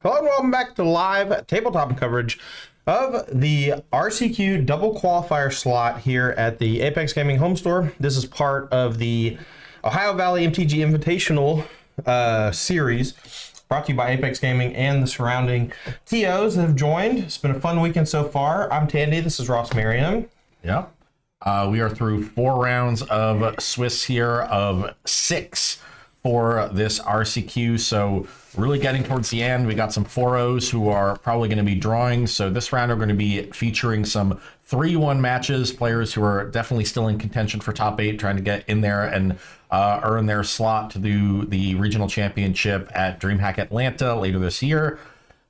Hello and welcome back to live tabletop coverage of the RCQ double qualifier slot here at the Apex Gaming home store. This is part of the Ohio Valley MTG Invitational series brought to you by Apex Gaming and the surrounding TOs that have joined. It's been a fun weekend so far. I'm Tandy. This is Ross Merriam. Yeah. We are through 4 rounds of Swiss here of 6 for this RCQ. So really getting towards the end. We got some 4-0s who are probably going to be drawing. So this round are going to be featuring some 3-1 matches, players who are definitely still in contention for top 8, trying to get in there and earn their slot to do the regional championship at DreamHack Atlanta later this year.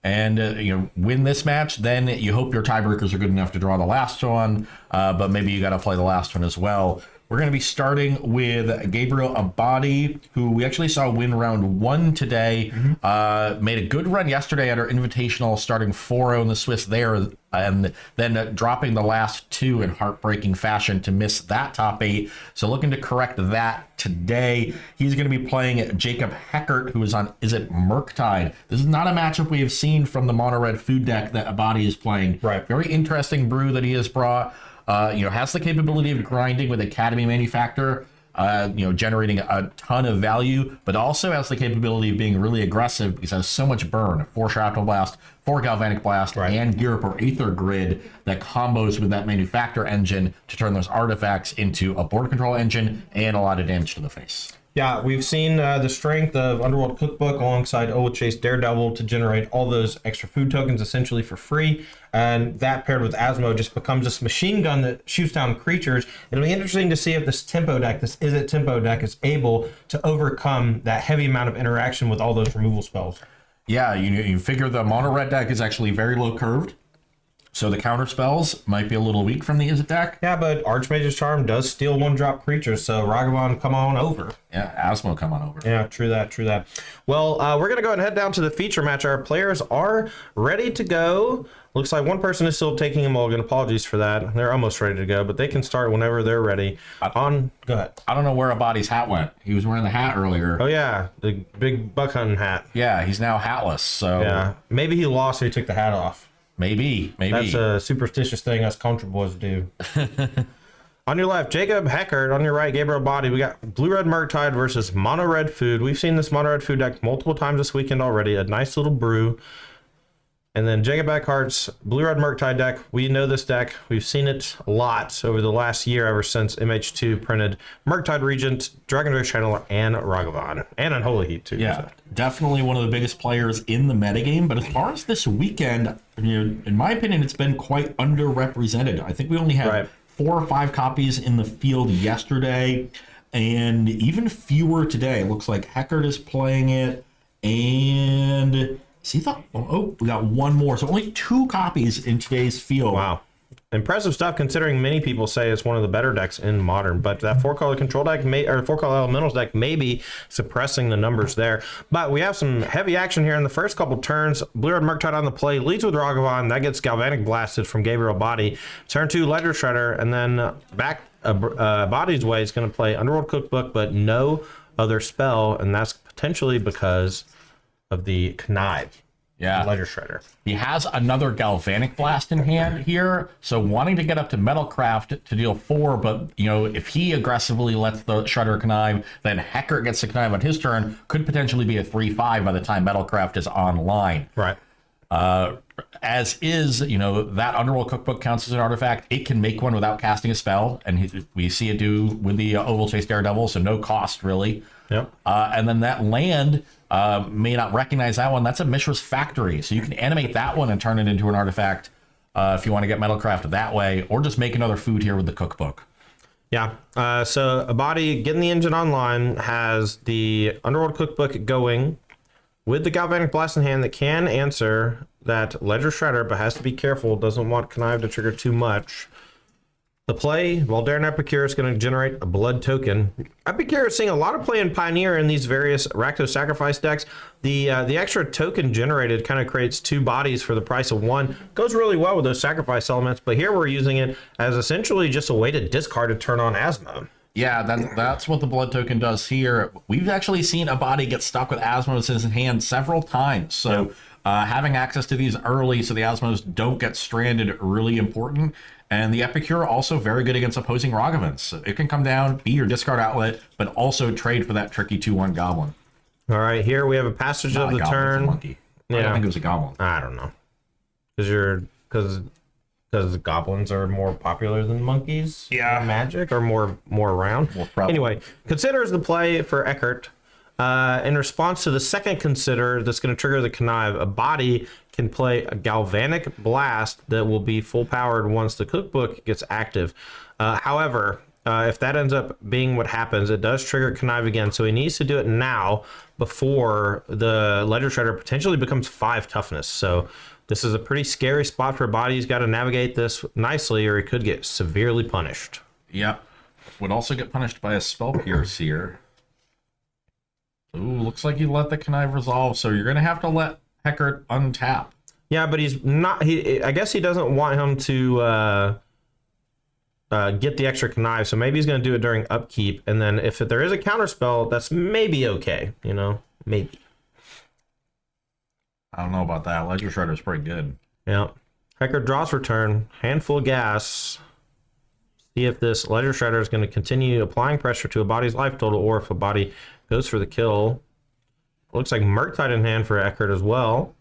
And win this match, then you hope your tiebreakers are good enough to draw the last one, but maybe you got to play the last one as well. We're going to be starting with Gabriel Abadi, who we actually saw win round 1 today. Made a good run yesterday at our Invitational, starting 4-0 in the Swiss there, and then dropping the last 2 in heartbreaking fashion to miss that top 8. So looking to correct that today. He's going to be playing Jacob Heckert, who is on, is it Murktide? This is not a matchup we have seen from the mono red food deck that Abadi is playing. Right. Very interesting brew that he has brought. Has the capability of grinding with Academy Manufacturer, generating a ton of value, but also has the capability of being really aggressive because it has so much burn. 4 Shrapnel Blast, 4 Galvanic Blast, right, and Gear Up or Aether Grid that combos with that Manufacturer engine to turn those artifacts into a board control engine and a lot of damage to the face. Yeah, we've seen the strength of Underworld Cookbook alongside Old Chase Daredevil to generate all those extra food tokens essentially for free. And that paired with Asmo just becomes this machine gun that shoots down creatures. It'll be interesting to see if this tempo deck, this Is It tempo deck, is able to overcome that heavy amount of interaction with all those removal spells. Yeah, you figure the mono red deck is actually very low curved. So the counter spells might be a little weak from the Is It deck. Yeah, but Archmage's Charm does steal 1-drop creatures, so Ragavan, come on over. Yeah, Asmo, come on over. Yeah, true that, true that. Well, we're going to go ahead and head down to the feature match. Our players are ready to go. Looks like one person is still taking a mulligan. Apologies for that. They're almost ready to go, but they can start whenever they're ready. Go ahead. I don't know where Abadi's hat went. He was wearing the hat earlier. Oh, yeah, the big buck hunting hat. Yeah, he's now hatless, so... Yeah, maybe he lost, so he took the hat off. Maybe. That's a superstitious thing us country boys do. On your left, Jacob Heckert. On your right, Gabriel Abadi. We got Blue-Red Murktide versus Mono-Red Food. We've seen this Mono-Red Food deck multiple times this weekend already. A nice little brew. And then Jacob Eckhart's Blue-Red Murktide deck. We know this deck. We've seen it a lot over the last year, ever since MH2 printed Murktide Regent, Dragon Race Channeler, and Ragavan. And Unholy Heat, too. Yeah, definitely one of the biggest players in the metagame. But as far as this weekend, in my opinion, it's been quite underrepresented. I think we only had 4 or 5 copies in the field yesterday, and even fewer today. It looks like Heckert is playing it, and... we got 1 more. So only 2 copies in today's field. Wow. Impressive stuff, considering many people say it's one of the better decks in Modern. But that 4-color control deck, or 4-color elementals deck, may be suppressing the numbers there. But we have some heavy action here in the first couple turns. Blue-Red Murktide on the play, leads with Ragavan. That gets Galvanic Blasted from Gabriel Abadi. Turn 2, Ledger Shredder, and then back Abadi's way is going to play Underworld Cookbook, but no other spell, and that's potentially because of the Connive. Yeah, Ledger Shredder. He has another Galvanic Blast in hand here, so wanting to get up to Metalcraft to deal 4, but if he aggressively lets the Shredder connive, then Heckert gets the connive on his turn, could potentially be a 3/5 by the time Metalcraft is online. Right. As is, that Underworld Cookbook counts as an artifact. It can make one without casting a spell, and we see it do with the Oval Chase Daredevil, so no cost really. Yep. And then that land may not recognize that one. That's a Mishra's Factory, so you can animate that one and turn it into an artifact if you want to get Metalcraft that way, or just make another food here with the cookbook. Yeah. So Abadi, getting the engine online, has the Underworld Cookbook going with the Galvanic Blast in hand that can answer that Ledger Shredder, but has to be careful. Doesn't want Connive to trigger too much. The play, Valdarin Epicure is going to generate a blood token. Epicure is seeing a lot of play in Pioneer in these various Rakdos Sacrifice decks. The extra token generated kind of creates 2 bodies for the price of 1. Goes really well with those sacrifice elements, but here we're using it as essentially just a way to discard to turn on Asmo. Yeah, that's what the blood token does here. We've actually seen Abadi get stuck with Asmos in his hand several times. So Having access to these early so the Asmos don't get stranded really important. And the Epicure also very good against opposing Ragavans. It can come down, be your discard outlet, but also trade for that tricky 2/1 Goblin. All right, here we have a passage Not of a the goblin, it's a turn. monkey. I don't think it was a Goblin. I don't know. Because goblins are more popular than monkeys. Yeah. In Magic or more around. More prevalent. Anyway, considers the play for Heckert. In response to the second consider that's going to trigger the connive, a body can play a galvanic blast that will be full powered once the cookbook gets active. However, if that ends up being what happens, it does trigger connive again. So he needs to do it now before the Ledger Shredder potentially becomes 5 toughness. So this is a pretty scary spot for a body. He's got to navigate this nicely or he could get severely punished. Yep. Would also get punished by a Spell Pierce here. Ooh, looks like you let the connive resolve, so you're going to have to let Heckert untap. Yeah, but he's not. I guess he doesn't want him to get the extra connive, so maybe he's going to do it during upkeep. And then if there is a counter spell, that's maybe okay. You know, maybe. I don't know about that. Ledger Shredder is pretty good. Yeah. Heckert draws return, handful of gas. See if this Ledger Shredder is going to continue applying pressure to a body's life total, or if a body goes for the kill. Looks like Murktide in hand for Heckert as well.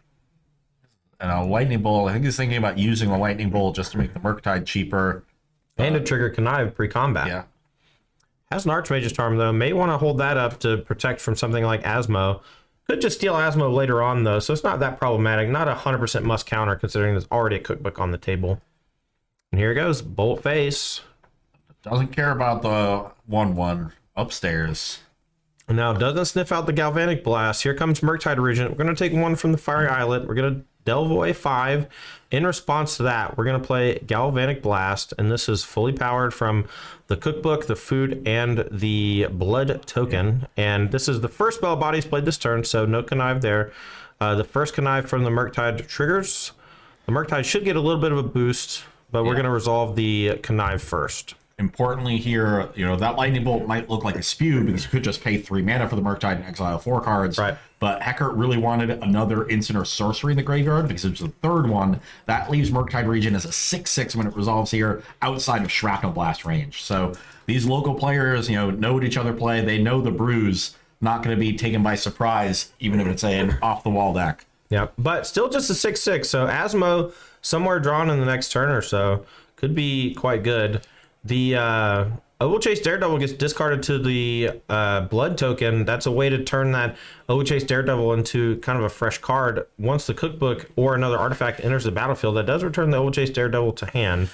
And a Lightning Bolt. I think he's thinking about using the Lightning Bolt just to make the Murktide cheaper. And to trigger connive pre-combat. Yeah. Has an Archmage's Charm, though. May want to hold that up to protect from something like Asmo. Could just steal Asmo later on, though, so it's not that problematic. Not 100% must counter, considering there's already a cookbook on the table. And here it goes. Bolt face. Doesn't care about the 1/1 upstairs. Now, doesn't sniff out the Galvanic Blast. Here comes Murktide Regent. We're going to take one from the Fiery Islet. We're going to delve away 5. In response to that, we're going to play Galvanic Blast, and this is fully powered from the cookbook, the food, and the blood token. And this is the first spell bodies played this turn, so no connive there. The first connive from the Murktide triggers. The Murktide should get a little bit of a boost, but we're going to resolve the connive first. Importantly here, that Lightning Bolt might look like a spew because you could just pay 3 mana for the Murktide and exile 4 cards. Right. But Heckert really wanted another instant or sorcery in the graveyard because it's the third one. That leaves Murktide Regent as a 6/6 when it resolves here outside of Shrapnel Blast range. So these local players, know what each other play. They know the bruise, not going to be taken by surprise, even if it's an off-the-wall deck. Yeah, but still just a 6/6. So Asmo somewhere drawn in the next turn or so could be quite good. The Oval Chase Daredevil gets discarded to the blood token. That's a way to turn that Oval Chase Daredevil into kind of a fresh card. Once the cookbook or another artifact enters the battlefield, that does return the Oval Chase Daredevil to hand.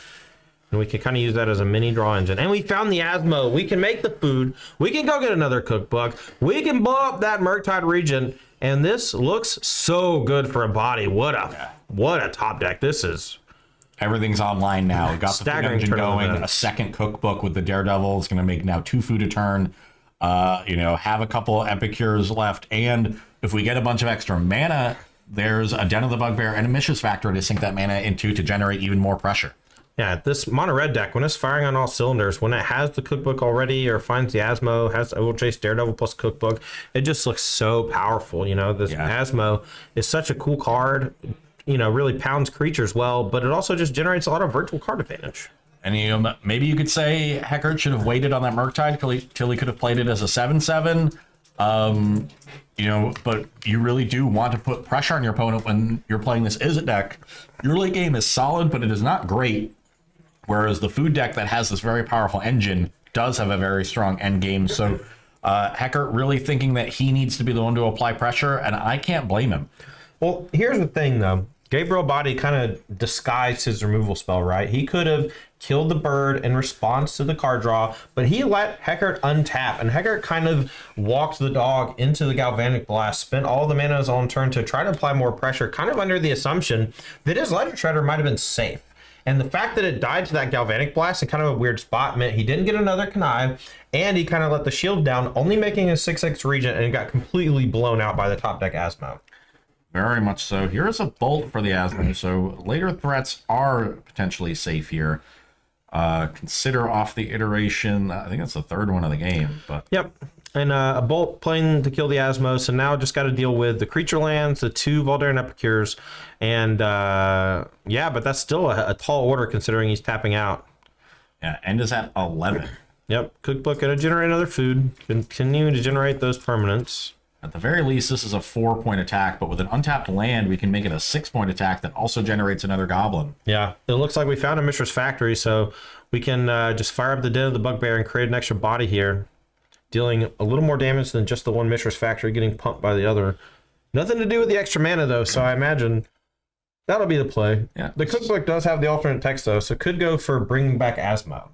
And we can kind of use that as a mini draw engine. And we found the Asmo. We can make the food. We can go get another cookbook. We can blow up that Murktide Regent. And this looks so good for a body. What a top deck this is. Everything's online now. Got the food engine going. A second cookbook with the Daredevil. It's going to make now 2 food a turn. Have a couple Epicures left. And if we get a bunch of extra mana, there's a Den of the Bugbear and a Mishra's Factor to sink that mana into to generate even more pressure. Yeah, this mono red deck, when it's firing on all cylinders, when it has the cookbook already or finds the Asmo, has the Oval Chase Daredevil plus cookbook, it just looks so powerful. Asmo is such a cool card. Really pounds creatures well, but it also just generates a lot of virtual card advantage. And maybe you could say Heckert should have waited on that Murktide till he could have played it as a 7/7. But you really do want to put pressure on your opponent when you're playing this Izzet deck. Your late game is solid, but it is not great. Whereas the food deck that has this very powerful engine does have a very strong end game. So Heckert really thinking that he needs to be the one to apply pressure, and I can't blame him. Well, here's the thing, though. Gabriel Body kind of disguised his removal spell, right? He could have killed the bird in response to the card draw, but he let Heckert untap, and Heckert kind of walked the dog into the Galvanic Blast, spent all the mana on turn to try to apply more pressure, kind of under the assumption that his Ledger Shredder might have been safe. And the fact that it died to that Galvanic Blast in kind of a weird spot meant he didn't get another connive, and he kind of let the shield down, only making a 6/6 Regent, and it got completely blown out by the top deck Asmo. Very much so. Here is a bolt for the Asmo, so later threats are potentially safe here. Consider off the iteration. I think that's the third one of the game. But yep. And a bolt playing to kill the Asmo, so now just got to deal with the creature lands, the 2 Voldaren Epicures, and yeah, but that's still a tall order considering he's tapping out. Yeah, end is at 11. Yep, Cookbook gonna generate another food, continuing to generate those permanents. At the very least, this is a 4-point attack, but with an untapped land, we can make it a 6-point attack that also generates another goblin. Yeah, it looks like we found a Mishra's Factory, so we can just fire up the Den of the Bugbear and create an extra body here, dealing a little more damage than just the one Mishra's Factory getting pumped by the other. Nothing to do with the extra mana, though, so I imagine that'll be the play. Yeah. The Cookbook does have the alternate text, though, so it could go for bringing back Asmo.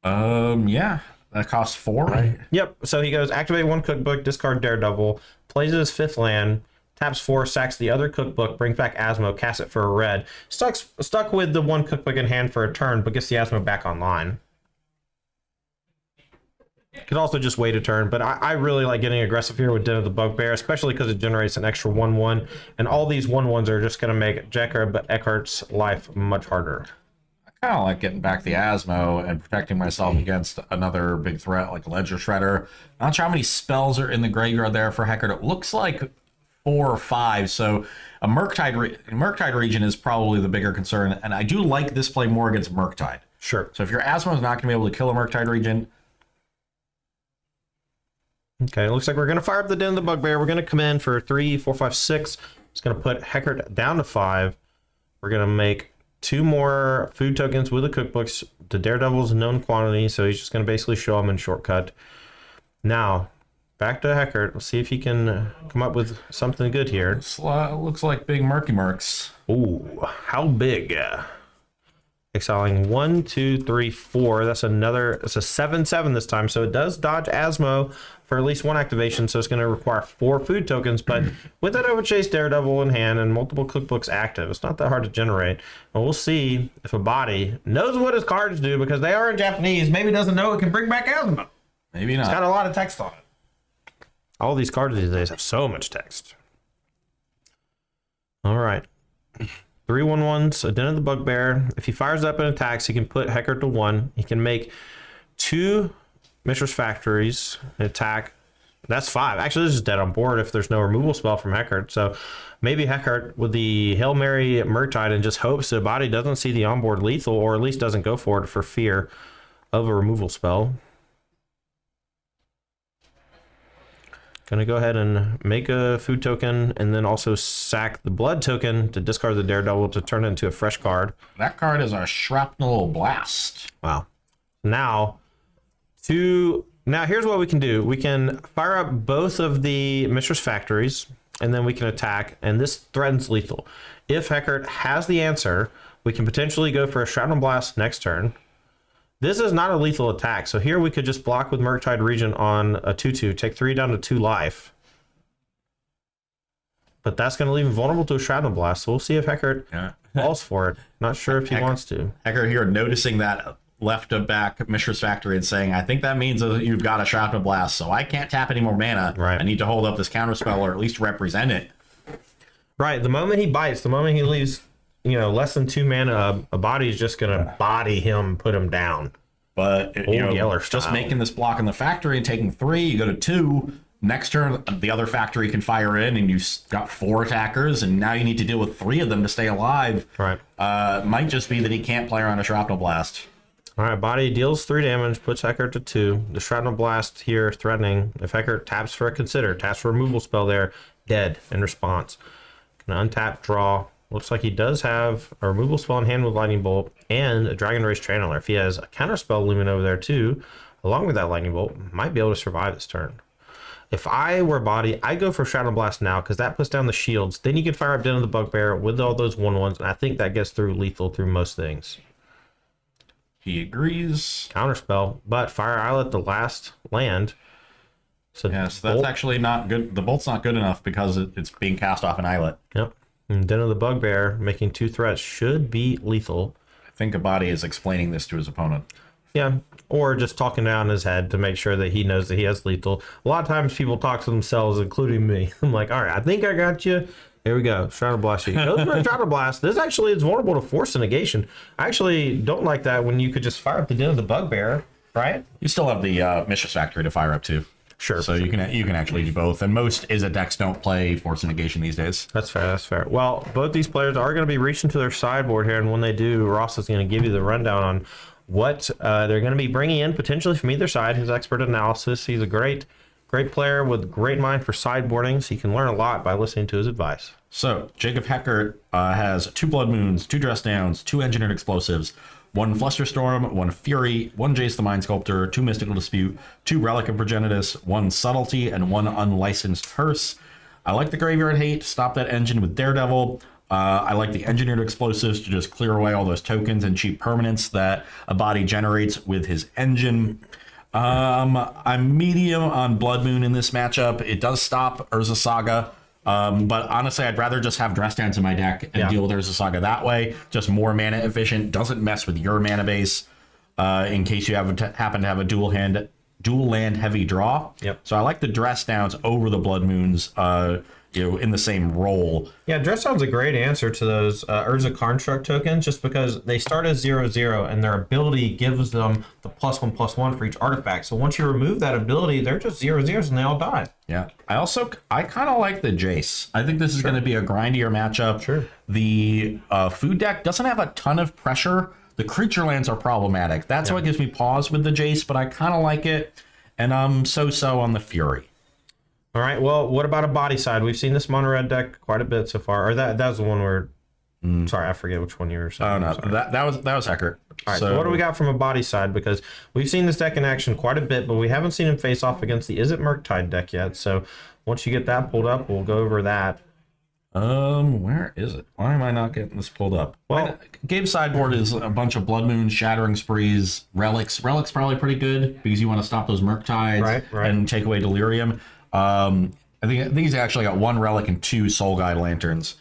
Yeah. That costs 4, right? Yep, so he goes, activate 1 Cookbook, discard Daredevil, plays his 5th land, taps 4, sacks the other Cookbook, brings back Asmo, casts it for a red. Stuck with the 1 Cookbook in hand for a turn, but gets the Asmo back online. Could also just wait a turn, but I really like getting aggressive here with Den of the Bugbear, especially because it generates an extra 1/1, and all these 1/1s are just going to make Eckert's life much harder. I kind of like getting back the Asmo and protecting myself against another big threat like Ledger Shredder. Not sure how many spells are in the graveyard there for Heckert. It looks like 4 or 5, so a Murktide region is probably the bigger concern, and I do like this play more against Murktide. Sure. So if your Asmo is not going to be able to kill a Murktide region... Okay, it looks like we're going to fire up the Den of the Bugbear. We're going to come in for 3, 4, 5, 6. It's going to put Heckert down to 5. We're going to make 2 more food tokens with the cookbooks. The Daredevil's a known quantity, so he's just going to basically show them in shortcut. Now, back to Heckert. Let's see if he can come up with something good here. This looks like big Murky Murks. Ooh, how big? Exiling 1, 2, 3, 4. That's another. It's a 7/7 this time, so it does dodge Asmo for at least 1 activation. So it's going to require 4 food tokens. But with that Overchase Daredevil in hand and multiple cookbooks active, it's not that hard to generate. And we'll see if a body knows what his cards do, because they are in Japanese. Maybe doesn't know it can bring back Asmo. Maybe not. It's got a lot of text on it. All these cards these days have so much text. All right. 3 1/1s, a Den of the Bugbear. If he fires up and attacks, he can put Heckert to 1. He can make 2 Mishra's Factories and attack. That's 5. Actually, this is dead on board if there's no removal spell from Heckert. So maybe Heckert with the Hail Mary Murktide and just hopes the body doesn't see the onboard lethal, or at least doesn't go for it for fear of a removal spell. Gonna go ahead and make a food token and then also sack the blood token to discard the Daredevil to turn it into a fresh card. That card is a Shrapnel Blast. Wow. Now here's what we can do. We can fire up both of the Mishra's Factories, and then we can attack, and this threatens lethal. If Heckert has the answer, we can potentially go for a Shrapnel Blast next turn. This is not a lethal attack, so here we could just block with Murktide Regent on a 2/2, take 3 down to 2 life. But that's going to leave him vulnerable to a Shrapnel Blast, so we'll see if Heckert falls for it. Not sure if he wants to. Heckert here noticing that left of back Mishra's Factory and saying, I think that means that you've got a Shrapnel Blast, so I can't tap any more mana. Right. I need to hold up this counterspell or at least represent it. Right, the moment he bites, the moment he leaves, less than 2 mana, a body is just going to body him, put him down. But, Yeller just style. making this block in the factory and taking 3, you go to 2. Next turn, the other factory can fire in, and you've got 4 attackers, and now you need to deal with 3 of them to stay alive. Right. Might just be that he can't play around a Shrapnel Blast. All right, body deals 3 damage, puts Heckert to 2. The Shrapnel Blast here threatening. If Heckert taps for a Consider, taps for a removal spell there, dead in response. Can untap, draw. Looks like he does have a removal spell in hand with Lightning Bolt and a Dragon Race Channeler. If he has a counterspell looming over there too, along with that Lightning Bolt, might be able to survive this turn. If I were body, I'd go for Shadow Blast now, because that puts down the shields. Then you can fire up Den of the Bugbear with all those 1/1s, and I think that gets through lethal through most things. He agrees. Counterspell, but Fire Islet, the last land. So yes, that's actually not good. The bolt's not good enough because it's being cast off an islet. Yep. And Den of the Bugbear making 2 threats should be lethal. I think a body is explaining this to his opponent. Yeah, or just talking down his head to make sure that he knows that he has lethal. A lot of times people talk to themselves, including me. I'm like, all right, I think I got you. Here we go. Shadow Blast. He goes for a Shadow Blast. This actually is vulnerable to Force Negation. I actually don't like that when you could just fire up the Den of the Bugbear right? You still have the Mistress Factory to fire up too. Sure. So you can actually do both. And most Izzet decks don't play Force of Negation these days. That's fair. That's fair. Well, both these players are going to be reaching to their sideboard here, and when they do, Ross is going to give you the rundown on what they're going to be bringing in potentially from either side. His expert analysis. He's a great player with great mind for sideboarding, so you can learn a lot by listening to his advice. So Jacob Heckert has 2 Blood Moons, 2 Dress Downs, 2 Engineered Explosives, 1 Flusterstorm, 1 Fury, 1 Jace the Mind Sculptor, 2 Mystical Dispute, 2 Relic of Progenitus, 1 Subtlety, and 1 Unlicensed Curse. I like the Graveyard Hate to stop that engine with Daredevil. I like the Engineered Explosives to just clear away all those tokens and cheap permanents that a body generates with his engine. I'm medium on Blood Moon in this matchup. It does stop Urza Saga. But honestly, I'd rather just have Dress Downs in my deck and deal with Urza Saga that way. Just more mana efficient, doesn't mess with your mana base in case you happen to have a dual land heavy draw. Yep. So I like the Dress Downs over the Blood Moons, in the same role. Yeah, Dress Down's a great answer to those Urza Construct tokens, just because they start as 0/0 and their ability gives them the +1/+1 for each artifact. So once you remove that ability, they're just 0/0s and they all die. Yeah. I kind of like the Jace. I think this is going to be a grindier matchup. Sure. The food deck doesn't have a ton of pressure. The creature lands are problematic. That's what gives me pause with the Jace, but I kind of like it. And I'm so on the Fury. All right, well, what about a body side? We've seen this mono red deck quite a bit so far. Or that was the one where... Sorry, I forget which one you were saying. Oh, no, that was Heckert. All right, so what do we got from a body side? Because we've seen this deck in action quite a bit, but we haven't seen him face off against the Izzet Murktide deck yet. So once you get that pulled up, we'll go over that. Where is it? Why am I not getting this pulled up? Well, Gabe's sideboard is a bunch of Blood Moons, Shattering Sprees, Relics. Relics probably pretty good because you want to stop those Murktides and take away Delirium. I think he's actually got 1 Relic and 2 Soul Guide Lanterns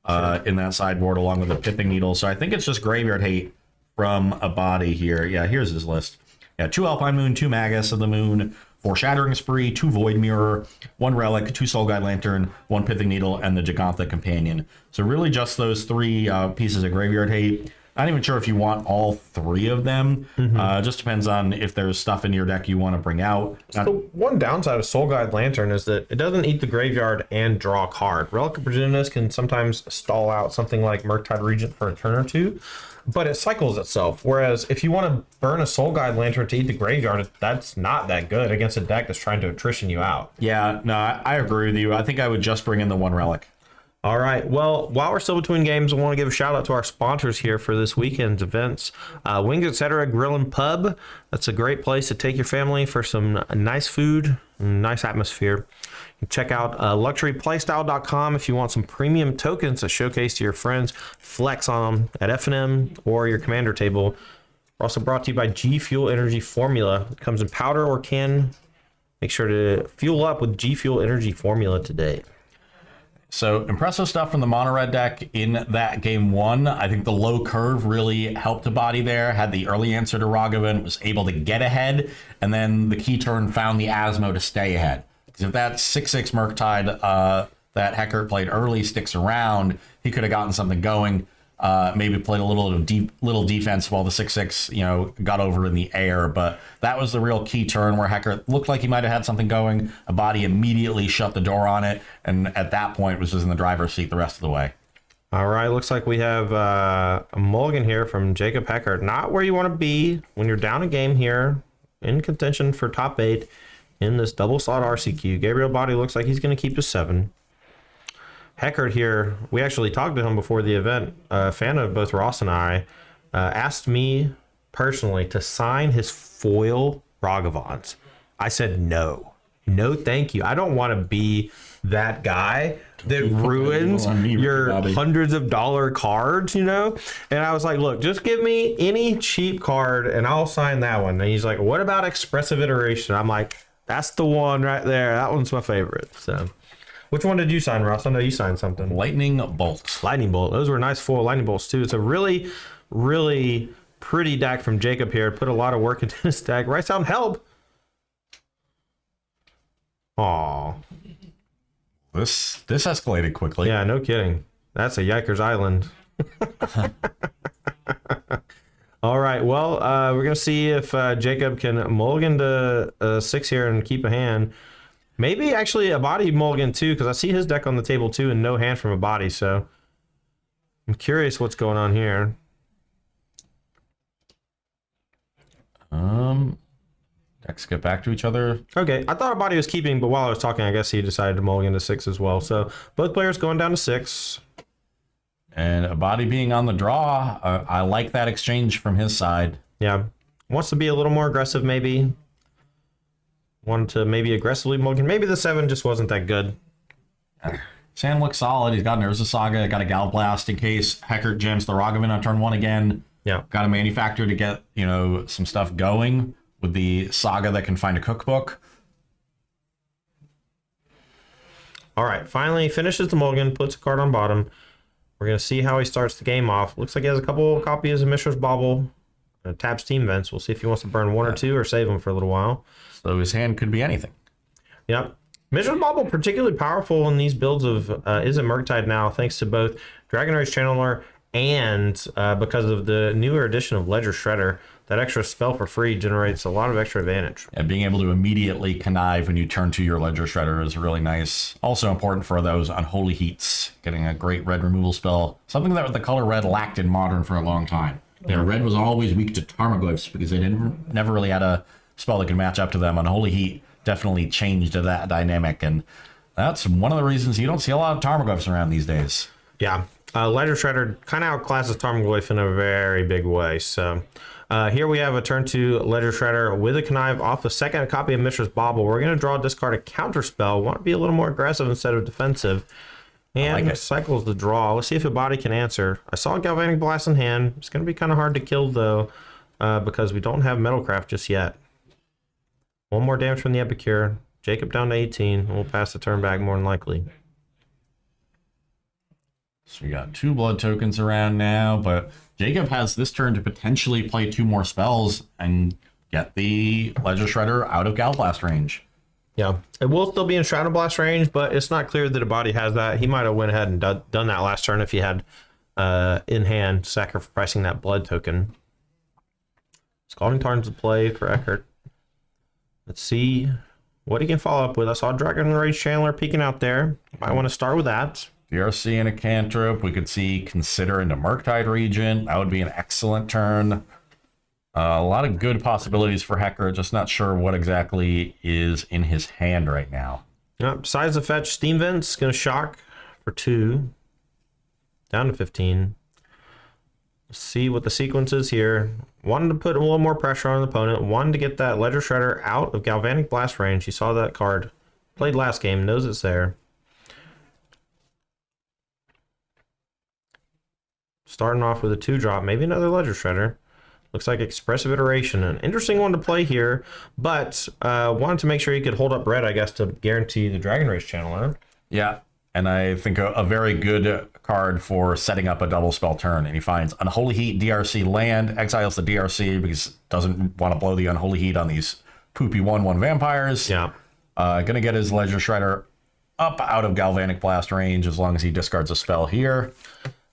in that sideboard along with a Pithing Needle. So I think it's just Graveyard Hate from a body here. Yeah, here's his list. Yeah, 2 Alpine Moon, 2 Magus of the Moon, 4 Shattering Spree, 2 Void Mirror, 1 Relic, 2 Soul Guide Lantern, 1 Pithing Needle, and the Gigantha Companion. So really just those 3 pieces of Graveyard Hate. Not even sure if you want all 3 of them. Just depends on if there's stuff in your deck you want to bring out. So the one downside of Soul Guide Lantern is that it doesn't eat the graveyard and draw a card. Relic of Progenitus can sometimes stall out something like Murktide Regent for a turn or 2, but it cycles itself. Whereas if you want to burn a Soul Guide Lantern to eat the graveyard, that's not that good against a deck that's trying to attrition you out. Yeah, no, I agree with you. I think I would just bring in the 1 Relic. All right. Well, while we're still between games, I want to give a shout out to our sponsors here for this weekend's events. Wings Etc. Grill and Pub. That's a great place to take your family for some nice food, nice atmosphere. You can check out luxuryplaystyle.com if you want some premium tokens to showcase to your friends. Flex on them at F&M or your commander table. We're also brought to you by G Fuel Energy Formula. It comes in powder or can. Make sure to fuel up with G Fuel Energy Formula today. So impressive stuff from the mono red deck in that game 1. I think the low curve really helped the body there. Had the early answer to Ragavan, was able to get ahead, and then the key turn found the Asmo to stay ahead. Because if that 6/6 Murktide that Heckert played early sticks around, he could have gotten something going. Maybe played a little defense while the 6/6 got over in the air, but that was the real key turn where Heckert looked like he might have had something going. A body immediately shut the door on it, and at that point was just in the driver's seat the rest of the way. All right, looks like we have a mulligan here from Jacob Heckert. Not where you want to be when you're down a game here, in contention for top 8 in this double slot RCQ. Gabriel Body looks like he's going to keep his 7. Heckert here, we actually talked to him before the event. A fan of both Ross and I asked me personally to sign his foil Ragavans. I said no. No, thank you. I don't want to be that guy that ruins your hundreds of dollar cards, And I was like, look, just give me any cheap card and I'll sign that one. And he's like, what about Expressive Iteration? I'm like, that's the one right there. That one's my favorite. So... which one did you sign, Ross? I know you signed something. Lightning Bolt. Lightning Bolt. Those were nice foil Lightning Bolts, too. It's a really, really pretty deck from Jacob here. Put a lot of work into this deck. Writes down help. Aw. This escalated quickly. Yeah, no kidding. That's a Yikers Island. All right. Well, we're gonna see if Jacob can mulligan to 6 here and keep a hand. Maybe actually a body mulligan too, because I see his deck on the table too, and no hand from a body. So I'm curious what's going on here. Decks get back to each other. Okay, I thought a body was keeping, but while I was talking, I guess he decided to mulligan to 6 as well. So both players going down to 6. And a body being on the draw, I like that exchange from his side. Yeah, wants to be a little more aggressive, maybe. Wanted to maybe aggressively mulligan. Maybe the 7 just wasn't that good. Sam looks solid. He's got an Urza Saga, got a Gal Blast in case Heckert jams the Rogovan on turn 1 again. Yeah. Got a manufacturer to get, some stuff going with the Saga that can find a cookbook. All right, finally finishes the mulligan, puts a card on bottom. We're going to see how he starts the game off. Looks like he has a couple copies of Mishra's Bauble, taps Team Vents. We'll see if he wants to burn 1 or 2 or save them for a little while. So his hand could be anything. Yep. Mishra's Bauble particularly powerful in these builds of is a Murktide now, thanks to both Dragon Rage Channeler and because of the newer edition of Ledger Shredder. That extra spell for free generates a lot of extra advantage. And being able to immediately connive when you turn to your Ledger Shredder is really nice. Also important for those unholy heats, getting a great red removal spell. Something that the color red lacked in Modern for a long time. Red was always weak to Tarmogoyfs because they never really had a spell that could match up to them. Unholy Heat definitely changed that dynamic, and that's one of the reasons you don't see a lot of Tarmogoyfs around these days. Yeah, Ledger Shredder kind of outclasses Tarmogoyf in a very big way, so... here we have a turn 2 Ledger Shredder with a connive off the second copy of Mishra's Bauble. We're going to draw, discard a counter spell. Want to be a little more aggressive instead of defensive. And like cycles the draw. Let's see if a body can answer. I saw a Galvanic Blast in hand. It's going to be kind of hard to kill though, because we don't have Metalcraft just yet. 1 more damage from the Epicure. Jacob down to 18. We'll pass the turn back more than likely. So we got 2 blood tokens around now, but Jacob has this turn to potentially play 2 more spells and get the Ledger Shredder out of Gal Blast range. Yeah, it will still be in Shadow Blast range, but it's not clear that a body has that. He might have went ahead and done that last turn if he had in hand, sacrificing that blood token. Scalding Tarn's the play for Heckert. Let's see what he can follow up with. I saw Dragon Rage Chandler peeking out there. Might want to start with that. DRC and a cantrip. We could see Consider into Murktide Regent. That would be an excellent turn. A lot of good possibilities for Heckert. Just not sure what exactly is in his hand right now. Yep. Besides the fetch, Steam Vent's going to shock for 2. Down to 15. Let's see what the sequence is here. Wanted to put a little more pressure on the opponent. Wanted to get that Ledger Shredder out of Galvanic Blast range. You saw that card. Played last game. Knows it's there. Starting off with a 2-drop, maybe another Ledger Shredder. Looks like Expressive Iteration, an interesting one to play here, but wanted to make sure he could hold up red, I guess, to guarantee the Dragon Rage Channeler. Yeah, and I think a very good card for setting up a double spell turn. And he finds Unholy Heat, DRC land, exiles the DRC because doesn't want to blow the Unholy Heat on these poopy 1/1 vampires. Yeah. Gonna get his Ledger Shredder up out of Galvanic Blast range as long as he discards a spell here.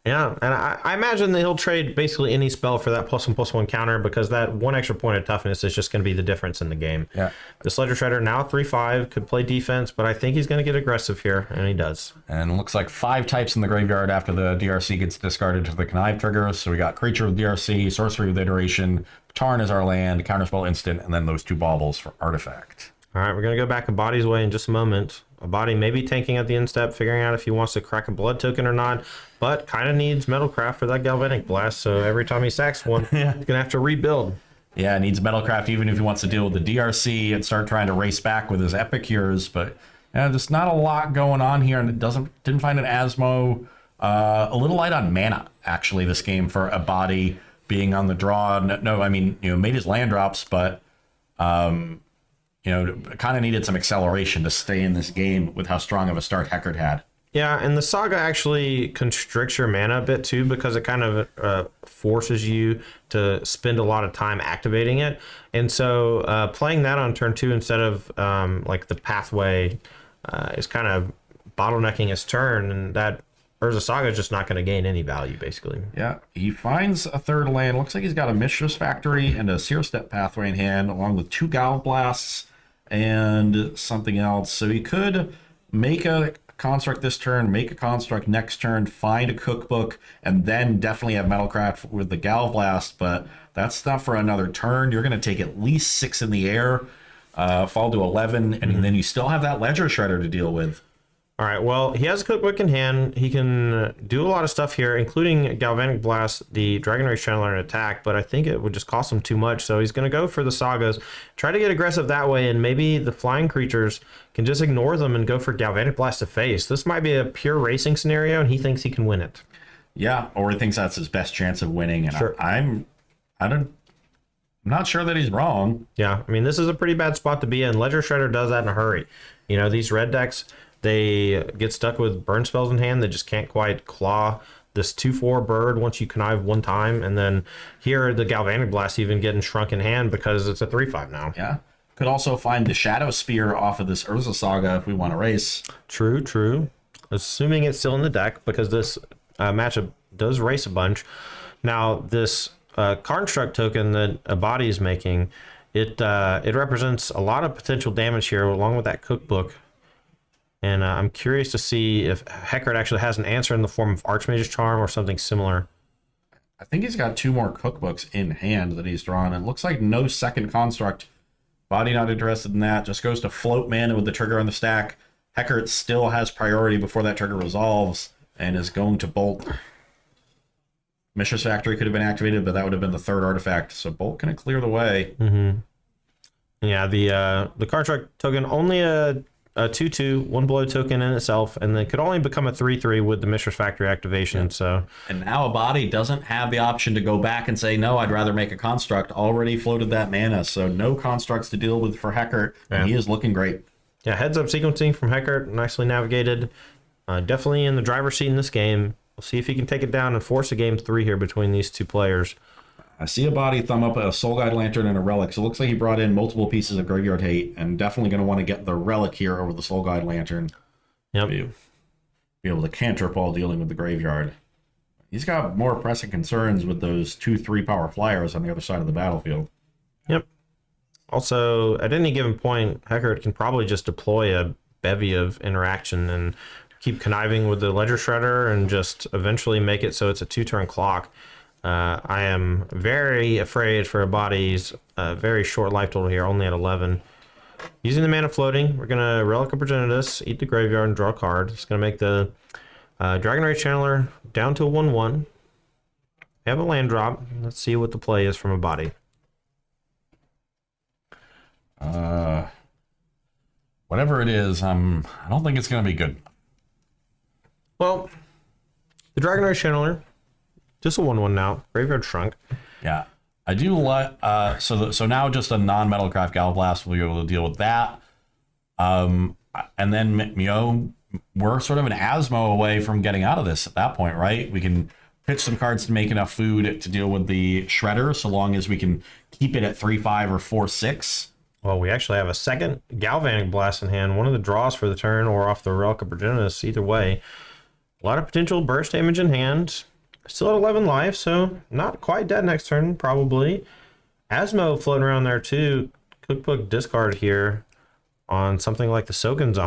Yeah, and I imagine that he'll trade basically any spell for that +1/+1 counter because that 1 extra point of toughness is just going to be the difference in the game. Yeah. This Ledger Shredder now 3/5 could play defense, but I think he's going to get aggressive here, and he does. And it looks like 5 types in the graveyard after the DRC gets discarded to the connive triggers. So we got Creature with DRC, Sorcery with Iteration, Tarn is our land, Counterspell instant, and then those 2 baubles for Artifact. All right, we're going to go back a body's way in just a moment. A body maybe tanking at the end step, figuring out if he wants to crack a blood token or not, but kind of needs Metalcraft for that Galvanic Blast, so every time he sacks one, he's going to have to rebuild. Yeah, needs Metalcraft even if he wants to deal with the DRC and start trying to race back with his Epicures, but there's not a lot going on here, and it didn't find an Asmo. A little light on mana, actually, this game for a body being on the draw. No, I mean, made his land drops, but... kind of needed some acceleration to stay in this game with how strong of a start Heckert had. Yeah, and the Saga actually constricts your mana a bit too because it kind of forces you to spend a lot of time activating it. And so playing that on turn 2 instead of like the pathway is kind of bottlenecking his turn, and that Urza Saga is just not going to gain any value, basically. Yeah, he finds a third land. Looks like he's got a Mistress Factory and a Seer Step Pathway in hand, along with 2 Galv Blasts and something else. So he could make a construct this turn, make a construct next turn, find a cookbook, and then definitely have Metalcraft with the Galv Blast, but that's not for another turn. You're going to take at least 6 in the air, fall to 11, and then you still have that Ledger Shredder to deal with. All right, well, he has a cookbook in hand. He can do a lot of stuff here, including Galvanic Blast, the Dragon Race Channeler, and attack, but I think it would just cost him too much, so he's going to go for the Sagas, try to get aggressive that way, and maybe the flying creatures can just ignore them and go for Galvanic Blast to face. This might be a pure racing scenario, and he thinks he can win it. Yeah, or he thinks that's his best chance of winning, and sure. I'm not sure that he's wrong. Yeah, I mean, this is a pretty bad spot to be in. Ledger Shredder does that in a hurry. You know, these red decks, they get stuck with burn spells in hand. They just can't quite claw this 2/4 bird once you connive one time. And then here, the Galvanic Blast even getting shrunk in hand because it's a 3/5 now. Yeah. Could also find the Shadow Spear off of this Urza Saga if we want to race. True. Assuming it's still in the deck, because this matchup does race a bunch. Now, this construct token that a body is making, it represents a lot of potential damage here along with that cookbook. And I'm curious to see if Heckert actually has an answer in the form of Archmage's Charm or something similar. I think he's got 2 more cookbooks in hand that he's drawn. It looks like no second construct. Body not interested in that. Just goes to float mana with the trigger on the stack. Heckert still has priority before that trigger resolves and is going to bolt. Mistress Factory could have been activated, but that would have been the 3rd artifact. So Bolt can clear the way. Yeah, the construct token only a 2/2, 1 blow token in itself, and then could only become a 3/3 with the Mistress Factory activation. So, and now a body doesn't have the option to go back and say, no, I'd rather make a construct. Already floated that mana, so no constructs to deal with for Heckert, and he is looking great. Yeah, heads up sequencing from Heckert, nicely navigated. Definitely in the driver's seat in this game. We'll see if he can take it down and force a game 3 here between these 2 players. I see a body thumb up a Soul Guide Lantern and a Relic. So it looks like he brought in multiple pieces of Graveyard Hate, and definitely going to want to get the Relic here over the Soul Guide Lantern. Yep. Be able to cantrip while dealing with the graveyard. He's got more pressing concerns with those 2/3 power flyers on the other side of the battlefield. Yep. Also, at any given point, Heckert can probably just deploy a bevy of interaction and keep conniving with the Ledger Shredder and just eventually make it so it's a 2-turn clock. I am very afraid for a body's very short life total here, only at 11. Using the mana floating, we're going to Relic of Progenitus, eat the graveyard, and draw a card. It's going to make the Dragon Race Channeler down to a 1/1. We have a land drop. Let's see what the play is from a body. Whatever it is, I don't think it's going to be good. Well, the Dragon Race Channeler, just a 1/1 now. Graveyard shrunk. Yeah, I do like. So now just a non-Metalcraft Galblast will be able to deal with that. And then we're sort of an Asmo away from getting out of this at that point, right? We can pitch some cards to make enough food to deal with the Shredder, so long as we can keep it at 3/5 or 4/6. Well, we actually have a second Galvanic Blast in hand. One of the draws for the turn or off the Relic of Progenitus. Either way, a lot of potential burst damage in hand. Still at 11 life, so not quite dead next turn, probably. Asmo floating around there too. Cookbook discard here on something like the Soken's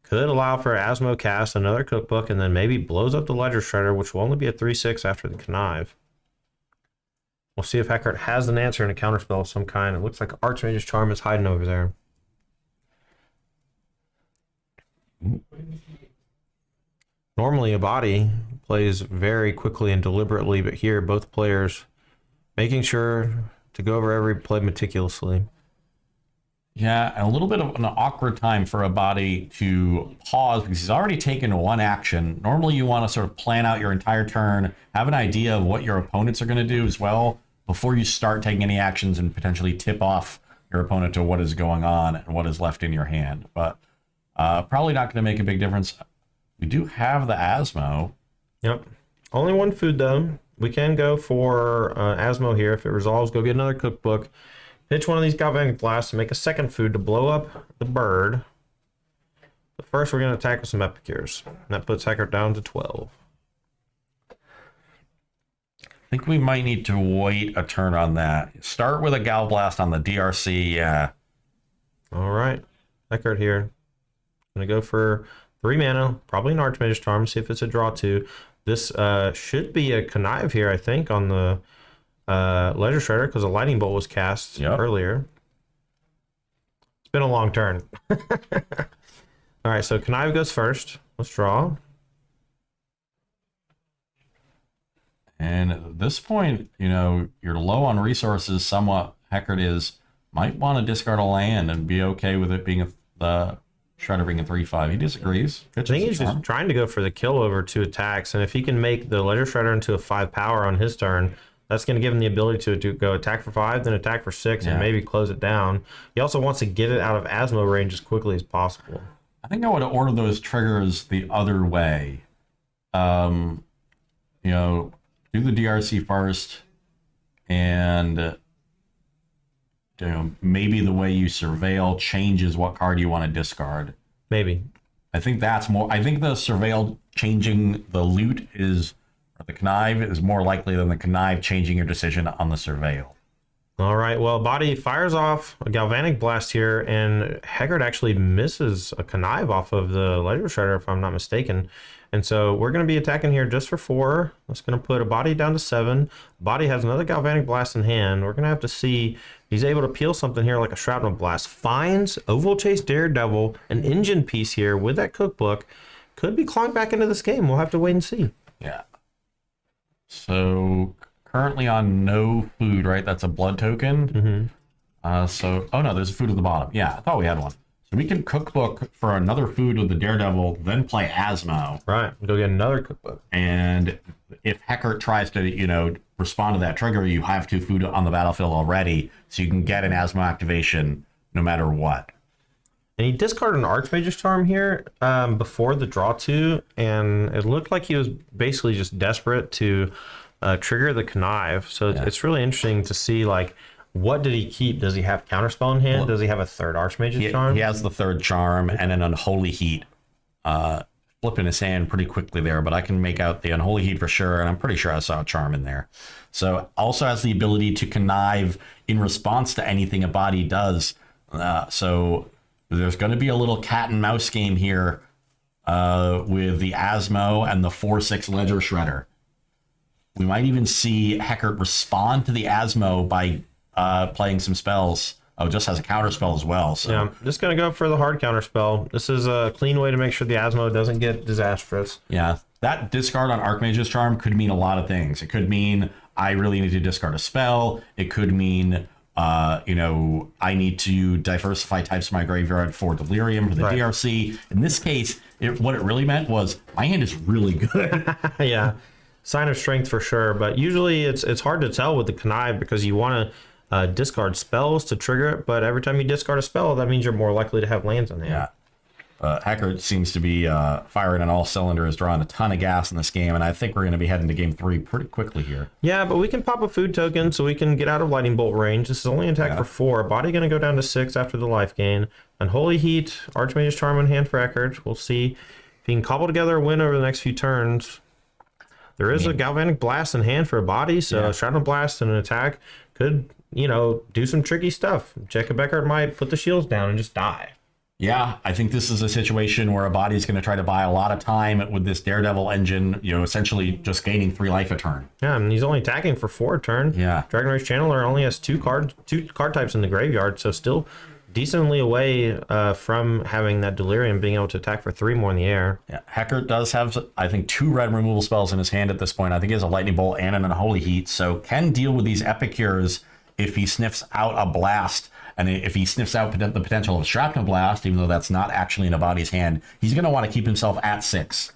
could allow for Asmo cast another cookbook and then maybe blows up the Ledger Shredder, which will only be a 3/6 after the connive. We'll see if Heckert has an answer in a counterspell of some kind. It looks like Archmage's Charm is hiding over there. Normally a body plays very quickly and deliberately, but here both players making sure to go over every play meticulously. Yeah, and a little bit of an awkward time for a body to pause because he's already taken one action. Normally you want to sort of plan out your entire turn, have an idea of what your opponents are going to do as well before you start taking any actions and potentially tip off your opponent to what is going on and what is left in your hand. But probably not going to make a big difference. We do have the Asmo. Yep. Only 1 food though. We can go for Asmo here. If it resolves, go get another cookbook. Pitch one of these Galvanic Blasts and make a second food to blow up the bird. But first, we're going to attack with some Epicures. And that puts Heckert down to 12. I think we might need to wait a turn on that. Start with a Gal Blast on the DRC, yeah. All right. Heckert here. Going to go for 3 mana, probably an Archmage's Charm, see if it's a draw 2. This should be a Connive here, I think, on the Ledger Shredder, because a Lightning Bolt was cast earlier. It's been a long turn. All right, so Connive goes first. Let's draw. And at this point, you know, you're low on resources somewhat. Heckert might want to discard a land and be okay with it being the Shredder being a 3/5. He disagrees. I think he's just trying to go for the kill over 2 attacks, and if he can make the Ledger Shredder into a 5 power on his turn, that's going to give him the ability to go attack for 5, then attack for 6, and maybe close it down. He also wants to get it out of Asmo range as quickly as possible. I think I would order those triggers the other way. You know, do the DRC first, and you know, maybe the way you surveil changes what card you want to discard. Maybe. I think that's more. I think the surveil changing the loot or the connive is more likely than the connive changing your decision on the surveil. All right, well, Body fires off a Galvanic Blast here, and Heckert actually misses a Connive off of the Ledger Shredder, if I'm not mistaken. And so we're going to be attacking here just for 4. That's going to put a Body down to 7. Body has another Galvanic Blast in hand. We're going to have to see if he's able to peel something here like a Shrapnel Blast. Finds Oval Chase Daredevil, an engine piece here with that cookbook. Could be clawing back into this game. We'll have to wait and see. Yeah. So currently on no food, right? That's a blood token. So, oh no, there's a food at the bottom. Yeah, I thought we had one. So we can cookbook for another food with the Daredevil, then play Asmo. Right, go get another cookbook. And if Heckert tries to, you know, respond to that trigger, you have 2 food on the battlefield already, so you can get an Asmo activation no matter what. And he discarded an Archmage's Charm here before the draw 2, and it looked like he was basically just desperate to trigger the Connive. So it's really interesting to see, like, what did he keep? Does he have Counterspell in hand? Does he have a 3rd Archmage's Charm? He has the 3rd charm and an Unholy Heat. Flipping his hand pretty quickly there, but I can make out the Unholy Heat for sure, and I'm pretty sure I saw a charm in there. So also has the ability to connive in response to anything a body does. So there's going to be a little cat and mouse game here with the Asmo and the 4/6 Ledger Shredder. We might even see Heckert respond to the Asmo by playing some spells. Oh, just has a counter spell as well. So yeah, just gonna go for the hard counter spell. This is a clean way to make sure the Asmo doesn't get disastrous. Yeah, that discard on Archmage's Charm could mean a lot of things. It could mean I really need to discard a spell. It could mean you know, I need to diversify types of my graveyard for Delirium for the DRC. In this case, what it really meant was my hand is really good. Yeah, sign of strength for sure. But usually it's hard to tell with the Connive because you want to discard spells to trigger it, but every time you discard a spell, that means you're more likely to have lands in hand. Yeah. Heckert seems to be firing on all cylinders, drawing a ton of gas in this game, and I think we're going to be heading to game 3 pretty quickly here. Yeah, but we can pop a food token so we can get out of Lightning Bolt range. This is only an attack for 4. Body going to go down to 6 after the life gain. Unholy Heat, Archmage's Charm in hand for Heckert. We'll see if he can cobble together a win over the next few turns. There is a Galvanic Blast in hand for a Body, so a Shrapnel Blast and an attack could, you know, do some tricky stuff. Jacob Heckert might put the shields down and just die. Yeah, I think this is a situation where a Body's going to try to buy a lot of time with this Daredevil engine, you know, essentially just gaining 3 life a turn. Yeah, and he's only attacking for 4 a turn. Yeah. Dragon Rage Channeler only has 2 card types in the graveyard, so still decently away from having that Delirium being able to attack for 3 more in the air. Yeah, Heckert does have, I think, 2 red removal spells in his hand at this point. I think he has a Lightning Bolt and an Unholy Heat, so can deal with these Epicures if he sniffs out a blast. And if he sniffs out the potential of a Shrapnel Blast, even though that's not actually in a Body's hand, he's going to want to keep himself at 6.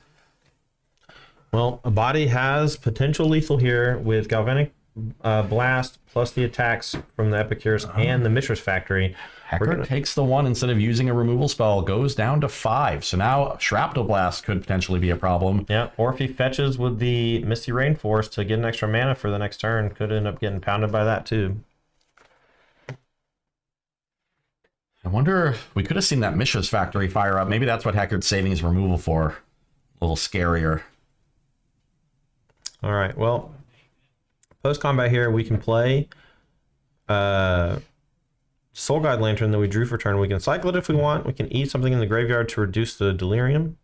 Well, a Body has potential lethal here with Galvanic Blast plus the attacks from the Epicures and the Mishra's Factory. Heckert takes the 1 instead of using a removal spell, goes down to 5. So now Shrapnel Blast could potentially be a problem. Yeah, or if he fetches with the Misty Rainforest to get an extra mana for the next turn, could end up getting pounded by that too. I wonder, we could have seen that Mishra's Factory fire up. Maybe that's what Heckert's saving his removal for. A little scarier. All right, well, post-combat here, we can play Soul Guide Lantern that we drew for turn. We can cycle it if we want. We can eat something in the graveyard to reduce the delirium.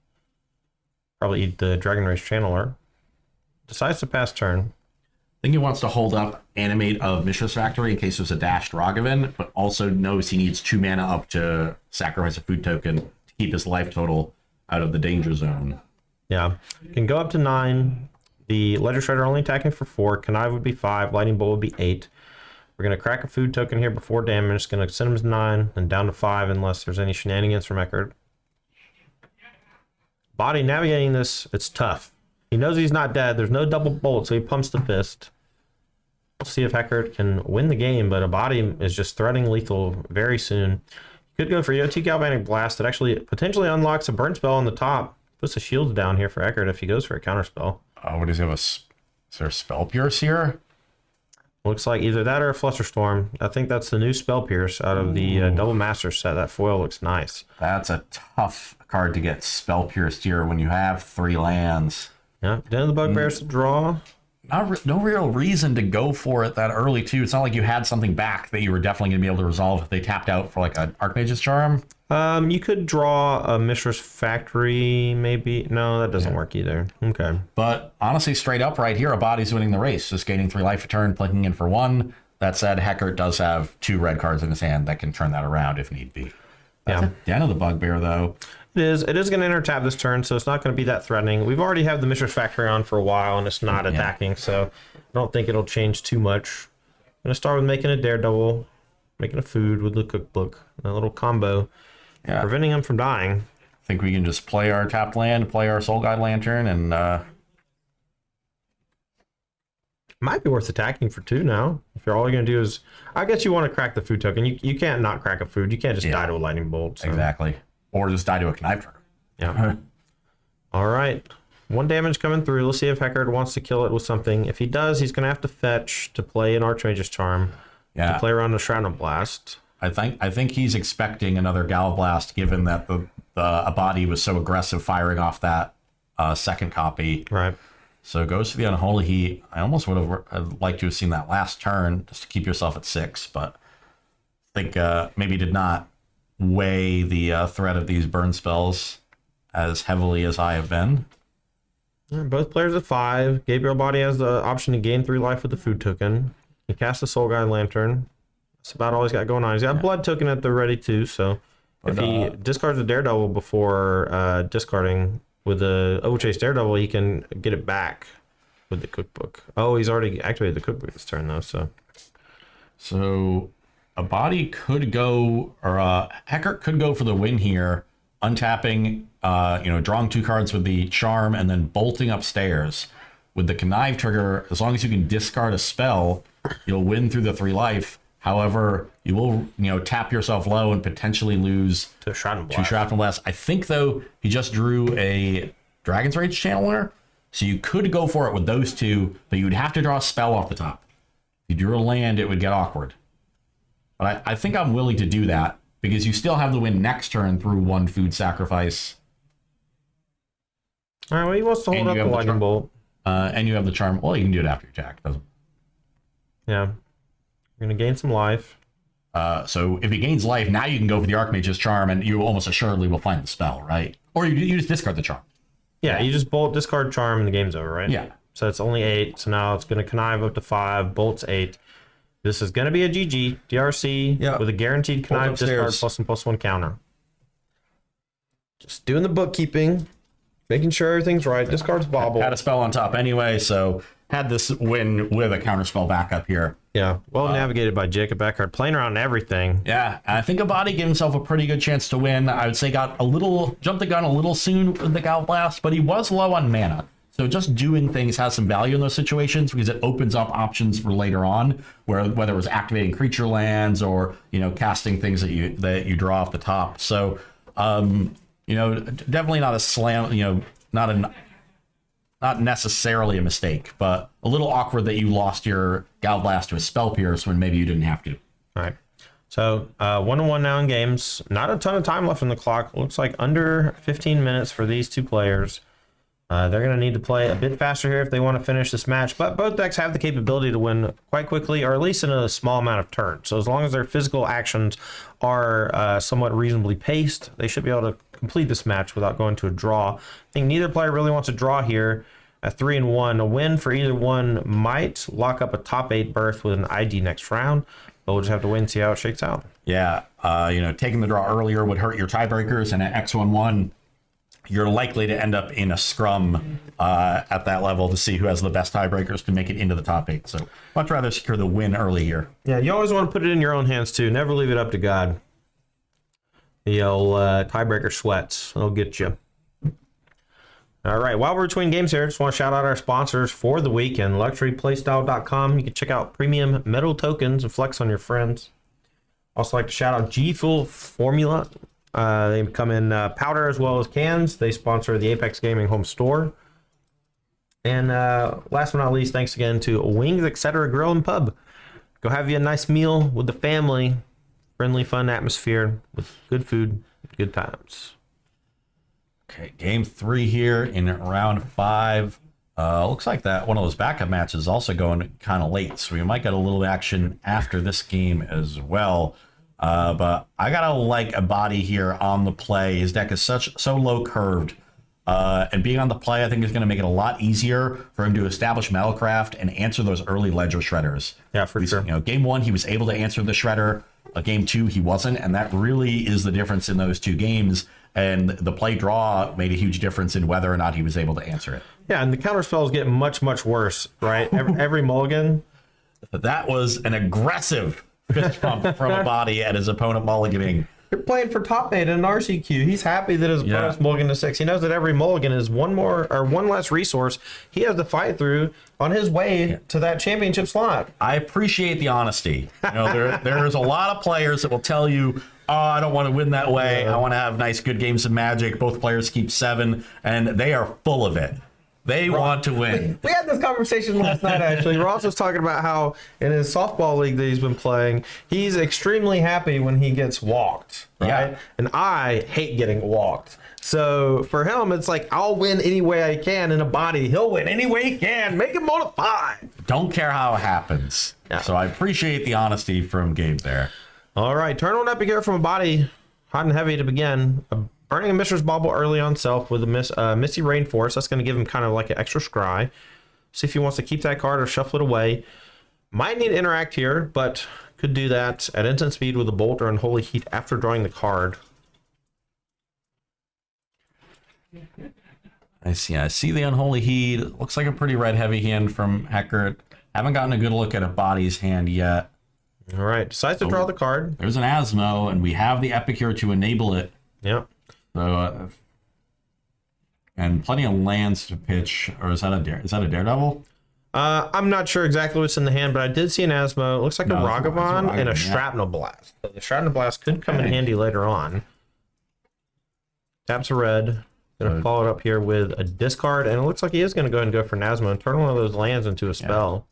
Probably eat the Dragon Race Channeler. Decides to pass turn. I think he wants to hold up Animate of Mishra's Factory in case there's a dashed Rogavan, but also knows he needs 2 mana up to sacrifice a food token to keep his life total out of the danger zone. Yeah, can go up to 9. The Ledger Shredder only attacking for 4. Connive would be 5. Lightning Bolt would be 8. We're going to crack a food token here before damage. It's going to send him to 9 and down to 5 unless there's any shenanigans from Heckert. Body navigating this, it's tough. He knows he's not dead. There's no double bolt, so he pumps the fist. We'll see if Heckert can win the game, but a body is just threatening lethal very soon. Could go for EOT Galvanic Blast. That actually potentially unlocks a burn spell on the top. Puts the shields down here for Heckert if he goes for a counter spell. What does he have? Is there a Spell Pierce here? Looks like either that or a Flusterstorm. I think that's the new Spell Pierce out of the Double Master set. That foil looks nice. That's a tough card to get Spell Pierced here when you have 3 lands. Yeah, Den of the Bugbears to draw. No real reason to go for it that early, too. It's not like you had something back that you were definitely going to be able to resolve if they tapped out for like an Archmage's Charm. You could draw a Mishra's Factory, maybe. No, that doesn't work either. Okay. But honestly, straight up right here, a body's winning the race. Just gaining 3 life a turn, plinking in for 1. That said, Heckert does have 2 red cards in his hand that can turn that around if need be. That's Den of the Bugbear, though. It is going to enter tap this turn, so it's not going to be that threatening. We've already had the Mishra's Factory on for a while, and it's not attacking, so I don't think it'll change too much. I'm going to start with making a Daredevil, making a food with the cookbook, a little combo, preventing him from dying. I think we can just play our tapped land, play our Soul Guide Lantern, and... Might be worth attacking for 2 now. If you're all you're going to do is... I guess you want to crack the food token. You can't not crack a food. You can't just die to a lightning bolt. So. Exactly. Or just die to a Connive Trigger. Yeah. All right. 1 damage coming through. Let's see if Heckert wants to kill it with something. If he does, he's going to have to fetch to play an Archmage's Charm. To play around the Shrapnel Blast. I think he's expecting another Gal Blast, given that a body was so aggressive firing off that second copy. Right. So it goes to the Unholy Heat. I almost would have liked to have seen that last turn just to keep yourself at 6, but I think maybe did not weigh the threat of these burn spells as heavily as I have been. Both players at 5. Gabriel Body has the option to gain 3 life with the food token. He casts the Soul Guide Lantern. That's about all he's got going on. He's got a blood token at the ready too, so if he discards a Daredevil before discarding with the Overchase Daredevil, he can get it back with the cookbook. Oh, he's already activated the cookbook this turn though, So a body could go, or Heckert could go for the win here, untapping, drawing 2 cards with the Charm and then bolting upstairs. With the Connive Trigger, as long as you can discard a spell, you'll win through the 3 life. However, you will, tap yourself low and potentially lose to Shrapnel Blast. 2 Shrapnel Blast. I think, though, he just drew a Dragon's Rage Channeler, so you could go for it with those 2, but you'd have to draw a spell off the top. If you drew a land, it would get awkward. But I think I'm willing to do that, because you still have the win next turn through 1 food sacrifice. All right, well, he wants to hold up the Lightning Bolt. And you have the Charm. Well, you can do it after your attack. Yeah. You're going to gain some life. So if he gains life, now you can go for the Archmage's Charm, and you almost assuredly will find the spell, right? Or you just discard the Charm. Yeah, you just bolt, discard Charm, and the game's over, right? Yeah. So it's only 8. So now it's going to connive up to 5. Bolt's 8. This is going to be a GG DRC with a guaranteed connive discard +1/+1 counter. Just doing the bookkeeping, making sure everything's right. Discards bobble. Had a spell on top anyway, so had this win with a counterspell backup here. Yeah, well navigated by Jacob Heckert, playing around everything. Yeah, I think a body gave himself a pretty good chance to win. I would say jumped the gun a little soon with the Gal Blast, but he was low on mana. So just doing things has some value in those situations because it opens up options for later on, whether it was activating creature lands or casting things that you draw off the top. So definitely not a slam. Not necessarily a mistake, but a little awkward that you lost your Gal Blast to a Spell Pierce when maybe you didn't have to. All right. So 1-1 now in games. Not a ton of time left on the clock. Looks like under 15 minutes for these two players. They're going to need to play a bit faster here if they want to finish this match. But both decks have the capability to win quite quickly, or at least in a small amount of turns. So as long as their physical actions are somewhat reasonably paced, they should be able to complete this match without going to a draw. I think neither player really wants a draw here. At 3-1, a win for either one might lock up a top 8 berth with an ID next round. But we'll just have to wait and see how it shakes out. Yeah, taking the draw earlier would hurt your tiebreakers, and at X1-1, you're likely to end up in a scrum at that level to see who has the best tiebreakers to make it into the top 8. So much rather secure the win early here. Yeah, you always want to put it in your own hands too. Never leave it up to God. The old tiebreaker sweats. It'll get you. All right, while we're between games here, I just want to shout out our sponsors for the weekend, LuxuryPlaystyle.com. You can check out premium metal tokens and flex on your friends. Also like to shout out G Fuel Formula. They come in powder as well as cans. They sponsor the Apex Gaming home store. And last but not least, thanks again to Wings Etc. Grill and Pub. Go have you a nice meal with the family. Friendly, fun atmosphere with good food, good times. Okay, game 3 here in round 5. Looks like that one of those backup matches is also going kind of late, so we might get a little action after this game as well. But I gotta like a body here on the play. His deck is so low curved, and being on the play, I think is going to make it a lot easier for him to establish Metalcraft and answer those early ledger shredders. Yeah, for sure. Game 1 he was able to answer the shredder. Game 2 he wasn't, and that really is the difference in those two games. And the play draw made a huge difference in whether or not he was able to answer it. Yeah, and the counter spells get much, much worse, right? Every mulligan. That was an aggressive fist pump from a body at his opponent mulliganing. You're playing for top 8 in an RCQ. He's happy that his opponent's mulligan to 6. He knows that every mulligan is one less resource he has to fight through on his way to that championship slot. I appreciate the honesty. There's a lot of players that will tell you, oh, I don't want to win that way. I want to have nice, good games of Magic. Both players keep 7, and they are full of it. They want to win. We had this conversation last night, actually. Ross was talking about how in his softball league that he's been playing, he's extremely happy when he gets walked, right? Yeah. And I hate getting walked. So for him, it's like, I'll win any way I can in a body. He'll win any way he can. Make him on a 5. Don't care how it happens. Yeah. So I appreciate the honesty from Gabe there. All right, turn on Epic Air from a body, hot and heavy to begin. Burning a Mishra's Bauble early on self with a Misty Rainforest. That's going to give him kind of like an extra scry. See if he wants to keep that card or shuffle it away. Might need to interact here, but could do that at instant speed with a Bolt or Unholy Heat after drawing the card. I see the Unholy Heat. Looks like a pretty red heavy hand from Heckert. Haven't gotten a good look at a body's hand yet. All right, decides to draw the card. There's an Asmo, and we have the Epic here to enable it. Yep. So, and plenty of lands to pitch. Or is that a Daredevil? I'm not sure exactly what's in the hand, but I did see an Asmo. It looks like a Ragavan and a Shrapnel Blast. So the Shrapnel Blast could come in handy later on. Taps a red. Going to follow it up here with a discard, and it looks like he is going to go ahead and go for an Asmo and turn one of those lands into a spell.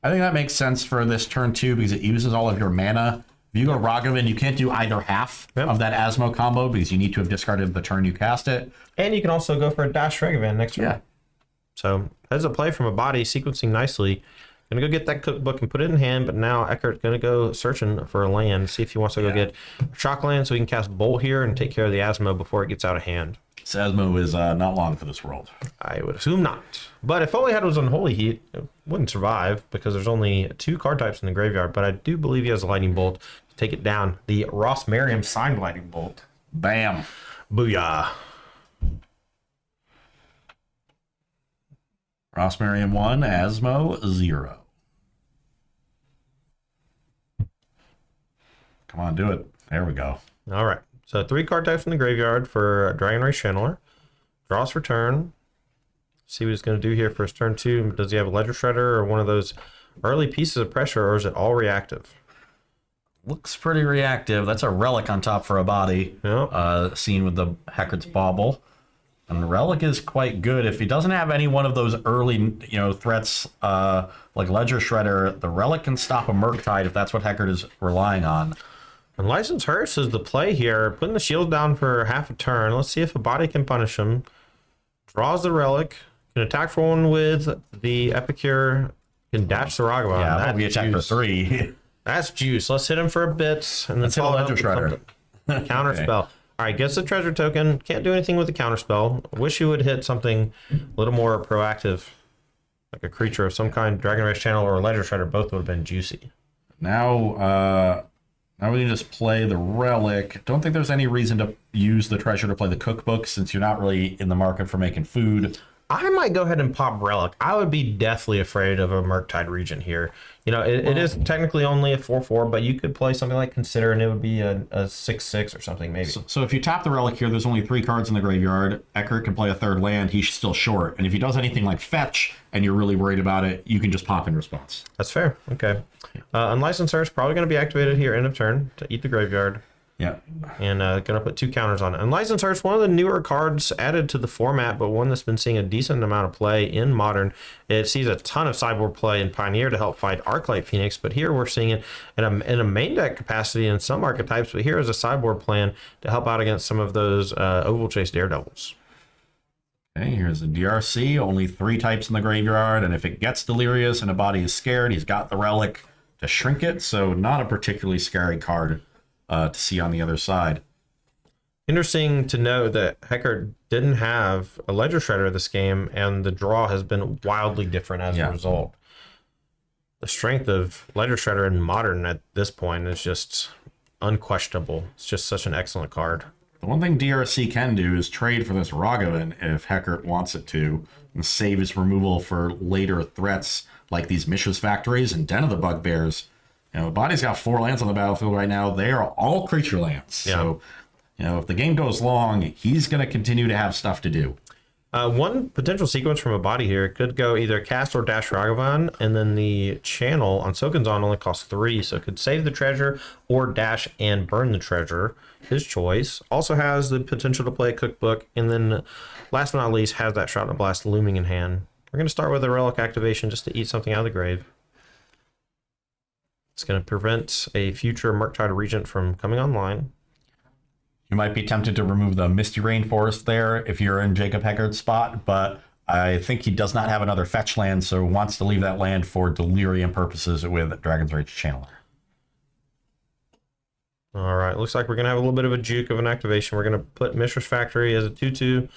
I think that makes sense for this turn 2 because it uses all of your mana. If you go Ragavan, you can't do either half of that Asmo combo because you need to have discarded the turn you cast it. And you can also go for a Dash Ragavan next turn. Yeah. So as a play from a body, sequencing nicely. Gonna go get that cookbook and put it in hand, but now Eckert's gonna go searching for a land, see if he wants to go get a shock land so he can cast Bolt here and take care of the Asmo before it gets out of hand. This Asmo is not long for this world. I would assume not. But if all he had was Unholy Heat, it wouldn't survive because there's only 2 card types in the graveyard, but I do believe he has a Lightning Bolt to take it down. The Ross Merriam signed Lightning Bolt. Bam. Booyah. Ross Merriam 1, Asmo 0. Come on, do it. There we go. All right. So 3 card types in the graveyard for Dragon Ray Channeler. Draws for turn. See what he's going to do here for his turn 2. Does he have a Ledger Shredder or one of those early pieces of pressure, or is it all reactive? Looks pretty reactive. That's a Relic on top for a body. Yep. Seen with the Heckert's Bauble. And the Relic is quite good. If he doesn't have any one of those early, threats like Ledger Shredder, the Relic can stop a Murktide if that's what Heckert is relying on. Unlicensed Hearse is the play here. Putting the shield down for half a turn. Let's see if a body can punish him. Draws the relic. Can attack for one with the Epicure. Can dash the Ragavan. Yeah, that's that'll be attack for 3. That's juice. Let's hit him for a bit. And then Let's hit a follow Ledger up with Shredder. something. Counter Okay. spell. All right, gets the treasure token. Can't do anything with the counter spell. Wish you would hit something a little more proactive. Like a creature of some kind. Dragon Race Channel or Ledger Shredder both would have been juicy. Now we can just play the relic. Don't think there's any reason to use the treasure to play the cookbook since you're not really in the market for making food. I might go ahead and pop Relic. I would be deathly afraid of a Murktide Regent here. You know, it is technically only a 4/4, but you could play something like Consider, and it would be a 6/6 or something, maybe. So if you tap the relic here, there's only 3 cards in the graveyard. Heckert can play a 3rd land. He's still short. And if he does anything like fetch, and you're really worried about it, you can just pop in response. That's fair. Okay. Unlicensed Search probably going to be activated here end of turn to eat the graveyard. Yeah. And going to put 2 counters on it. Unlicensed Search, one of the newer cards added to the format, but one that's been seeing a decent amount of play in Modern. It sees a ton of sideboard play in Pioneer to help fight Arclight Phoenix, but here we're seeing it in a main deck capacity in some archetypes, but here is a sideboard plan to help out against some of those Oval Chase Daredevils. Okay, here's a DRC, only 3 types in the graveyard, and if it gets Delirious and a body is scared, he's got the relic to shrink it, so not a particularly scary card to see on the other side. Interesting to note that Heckert didn't have a Ledger Shredder this game, and the draw has been wildly different as a result. The strength of Ledger Shredder in Modern at this point is just unquestionable. It's just such an excellent card. The one thing DRC can do is trade for this Ragavan if Heckert wants it to, and save his removal for later threats like these Mishra's Factories and Den of the Bugbears. You know, Body's got 4 lands on the battlefield right now. They are all creature lands. Yeah. So, you know, if the game goes long, he's going to continue to have stuff to do. One potential sequence from a body here could go either cast or dash Ragavan, and then the channel on Sokinzon only costs 3, so it could save the treasure or dash and burn the treasure. His choice. Also has the potential to play a cookbook, and then last but not least has that Shroud of Blast looming in hand. We're going to start with a relic activation just to eat something out of the grave. It's going to prevent a future Murktide Regent from coming online. You might be tempted to remove the Misty Rainforest there if you're in Jacob Heckert's spot, but I think he does not have another fetch land, so wants to leave that land for Delirium purposes with Dragon's Rage Channeler. All right, looks like we're going to have a little bit of a juke of an activation. We're going to put Mishra's Factory as a 2/2.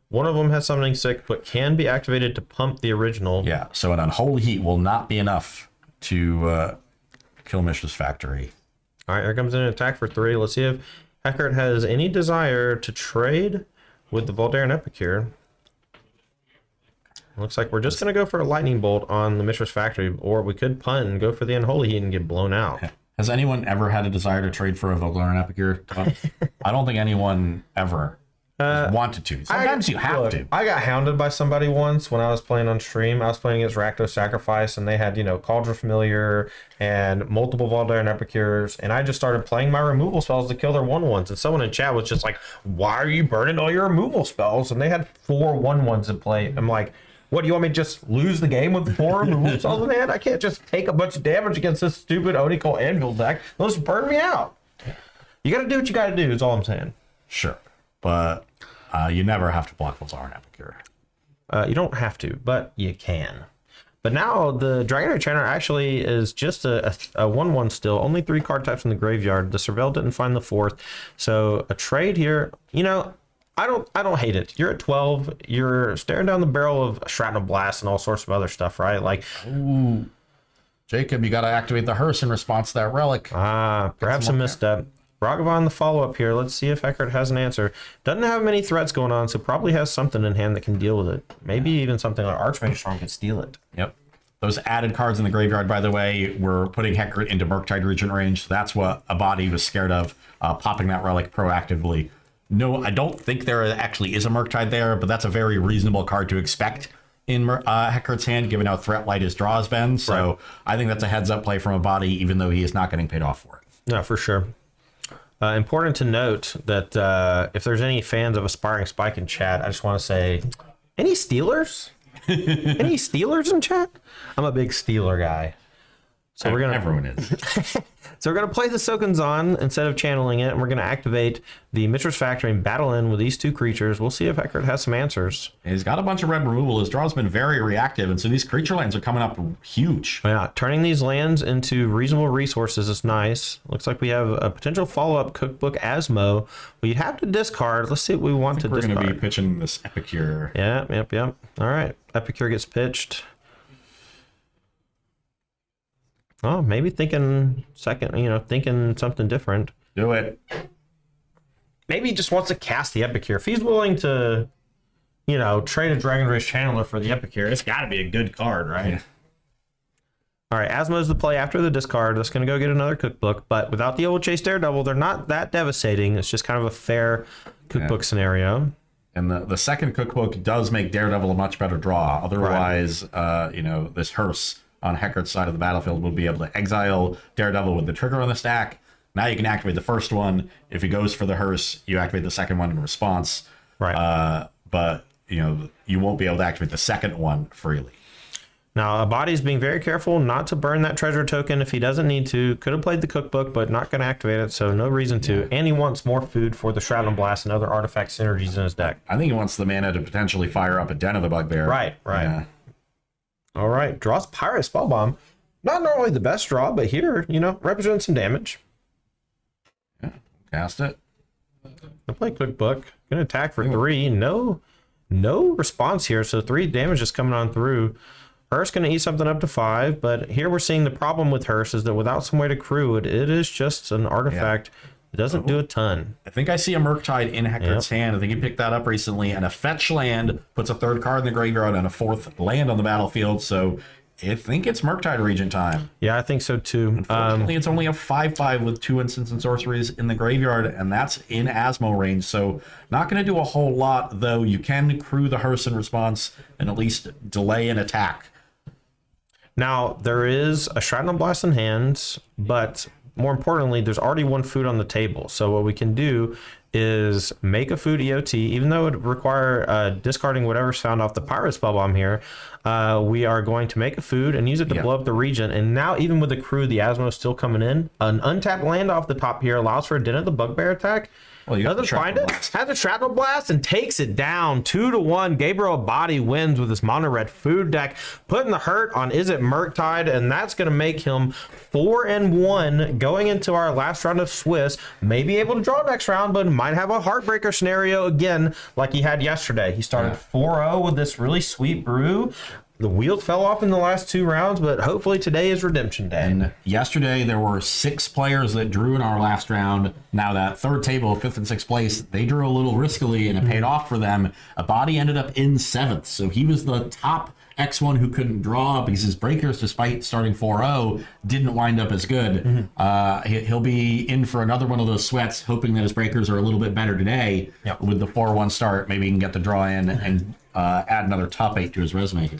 One of them has Summoning Sick, but can be activated to pump the original. Yeah, so an Unholy Heat will not be enough to kill Mishra's Factory. All right, here comes an attack for 3. Let's see if Heckert has any desire to trade with the Voldaren Epicure. Looks like we're just going to go for a Lightning Bolt on the Mishra's Factory, or we could punt and go for the Unholy Heat and get blown out. Has anyone ever had a desire to trade for a Voldaren Epicure? I don't think anyone ever wanted to. Sometimes you have to. I got hounded by somebody once when I was playing on stream. I was playing against Rakdos Sacrifice, and they had, Cauldron Familiar and multiple Voldaren Epicures, and I just started playing my removal spells to kill their 1/1s. And someone in chat was just like, "Why are you burning all your removal spells?" And they had 4 1/1s in play. I'm like, what, do you want me to just lose the game with 4 removal spells in hand? I can't just take a bunch of damage against this stupid Onical Anvil deck. They'll just burn me out. You got to do what you got to do, is all I'm saying. Sure, but you never have to block Voldaren Epicure. You don't have to, but you can. But now the Dragon Rage Channeler actually is just a 1/1 still. Only 3 card types in the graveyard. The Surveil didn't find the 4th. So a trade here, I don't hate it. You're at 12. You're staring down the barrel of Shrapnel Blast and all sorts of other stuff, right? Like, ooh, Jacob, you got to activate the Hearse in response to that relic. Perhaps a misstep. Ragavan the follow-up here. Let's see if Heckert has an answer. Doesn't have many threats going on, so probably has something in hand that can deal with it. Maybe even something like Archmage Storm could steal it. Yep. Those added cards in the graveyard, by the way, were putting Heckert into Murktide Regent range. So that's what a body was scared of, popping that relic proactively. No, I don't think there actually is a Murktide there, but that's a very reasonable card to expect in Heckert's hand, given how threat light his draw has been. So right. I think that's a heads-up play from a body, even though he is not getting paid off for it. No, for sure. Important to note that if there's any fans of Aspiring Spike in chat, I just want to say, any Steelers? Any Steelers in chat? I'm a big Steeler guy. So we're gonna everyone is. So we're gonna play the Sokunzon instead of channeling it, and we're gonna activate the Mithra's Factory and battle in with these two creatures. We'll see if Heckert has some answers. He's got a bunch of red removal. His draw's been very reactive, and so these creature lands are coming up huge. Yeah, turning these lands into reasonable resources is nice. Looks like we have a potential follow-up Cookbook Asmo. We'd have to discard. Let's see what we want to discard. We're going to be pitching this Epicure. Yeah, yep. All right, Epicure gets pitched. Oh, maybe thinking thinking something different. Do it. Maybe he just wants to cast the Epicure. If he's willing to, trade a Dragon Race Channeler for the Epicure, it's got to be a good card, right? Yeah. All right, Asmo's the play after the discard. That's going to go get another Cookbook, but without the Old Chase Daredevil, they're not that devastating. It's just kind of a fair Cookbook scenario. And the second Cookbook does make Daredevil a much better draw. Otherwise, this Hearse on Heckert's side of the battlefield will be able to exile Daredevil with the trigger on the stack. Now you can activate the first one. If he goes for the Hearse, you activate the second one in response. Right. But you won't be able to activate the second one freely. Now, Abadi's being very careful not to burn that treasure token if he doesn't need to. Could have played the Cookbook, but not going to activate it, so no reason to. Yeah. And he wants more food for the Shroud Blast and other artifact synergies in his deck. I think he wants the mana to potentially fire up a Den of the Bugbear. Right. Yeah. All right, draws Pirate Spellbomb. Not normally the best draw, but here, represents some damage. Yeah, cast it. I'll play Cookbook. Gonna attack for 3. No response here, so 3 damage is coming on through. Hearse gonna eat something up to 5, but here we're seeing the problem with Hearse is that without some way to crew it, it is just an artifact. Yeah. It doesn't do a ton. I think I see a Murktide in Heckert's hand. I think he picked that up recently, and a fetch land puts a 3rd card in the graveyard and a 4th land on the battlefield, so I think it's Murktide Regent time. Yeah, I think so too. Unfortunately, it's only a 5/5 with 2 instants and sorceries in the graveyard, and that's in Asmo range, so not going to do a whole lot, though you can crew the Hearse in response and at least delay an attack. Now, there is a Shrapnel Blast in hand, but more importantly, there's already 1 food on the table. So what we can do is make a food EOT, even though it would require discarding whatever's found off the Pirate Spellbomb here. We are going to make a food and use it to blow up the Regent. And now, even with the crew, the Asmo is still coming in. An untapped land off the top here allows for a Den of the Bugbear attack. Well, you doesn't find it, has a Shrapnel Blast, and takes it down 2-1. Gabriel Abadi wins with his mono red food deck, putting the hurt on Is It Murktide, and that's going to make him 4-1 going into our last round of Swiss. May be able to draw next round, but might have a heartbreaker scenario again like he had yesterday. He started 4-0 with this really sweet brew. The wheels fell off in the last 2 rounds, but hopefully today is redemption day. And yesterday there were 6 players that drew in our last round. Now that third table, 5th and 6th place, they drew a little riskily and it paid off for them. Abadi ended up in 7th, so he was the top X1 who couldn't draw because his breakers, despite starting 4-0, didn't wind up as good. He'll be in for another one of those sweats, hoping that his breakers are a little bit better today. With the 4-1 start, maybe he can get the draw in and add another top 8 to his resume here.